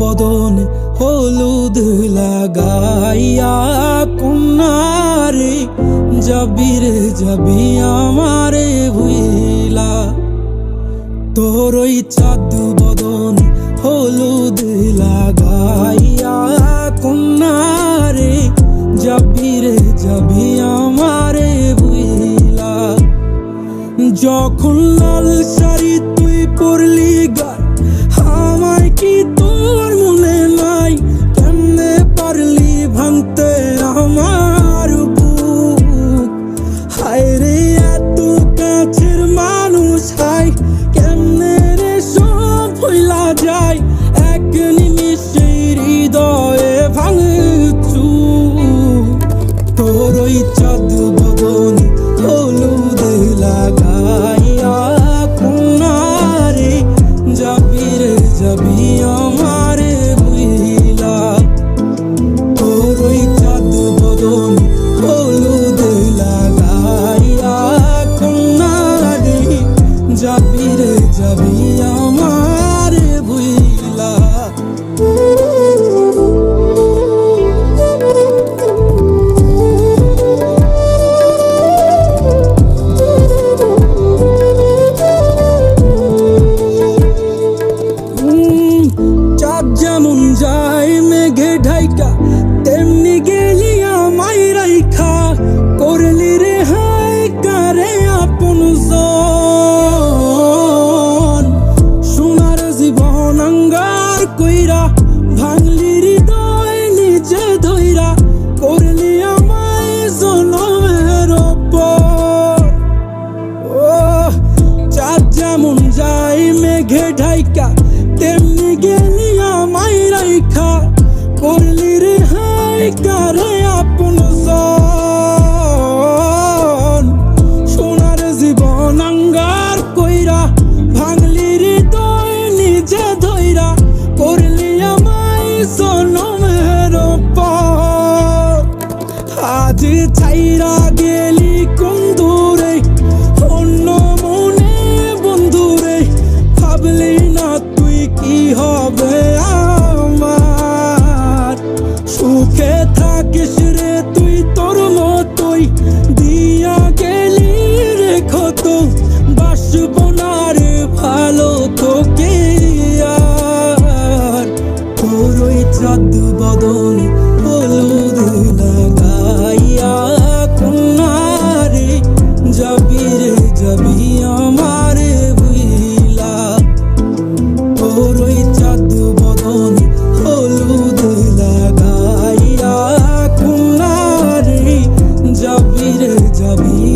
বদনে হলুদ লাগাইয়া কন্যারে যাবি রে যাবি আমারে ভুইলা। তোর ওই চাঁদ বদনে হলুদ লাগাইয়া কন্যারে যাবি রে যাবি আমারে ভুইলা। যখন লাল শাড়ি তুই পরলি গায় আমায় কি তোর মনে নাই? কেমনে পারলি ভাঙতে আমার বুক? হায় রে এত কাছের মানুষ হায় কেমনে রে সব ভুইলা যায়? এক নিমিষে হৃদয়ে ভাঙচু। তোর ওই চাঁদ বদনে হলুদ লাগাইয়া কন্যারে যাবি রে যাবি আমারে ভুইলা। তোর ওই চাঁদ বদনে হলুদ লাগাইয়া কন্যারে যাবি রে যাবি আমারে ভুইলা। যেমন যায় মেঘে ঢাইকা তেমনি গেলি আমায় রাইখা। করলি রে হায় কারে আপন জন। সোনার জীবন আঙ্গার কইরা ভাঙলি হৃদয় নিজে ধইরা। করলি আমায় জনমের ওপর। ও চাঁদ যেমন যায় মেঘে ঢাইকা তেমনি গেলি আমায় রাইখা। করলি রে হায় কারে আপন জন। সোনার জীবন আঙ্গার কইরা ভাঙলি হৃদয় নিজে ধইরা। করলি আমায় জনমের ওপর। আজ ছাইরা গেলি কোন দূরে অন্য মনে বন্ধুরে। ভাবলি না তুই কি হবে আমার? সুখে থাকিস রে তুই তোর মতোই দিয়া গেলি রে ক্ষত। বাসব না রে ভালো তোকে আর। তোর ওই চাঁদ বদনে হলুদ লাগাইয়া কন্যারে যাবি রে যাবি আমারে ভুইলা। তোর ওই চাঁদ বদনে হলুদ লাগাইয়া কন্যারে যাবি রে যাবি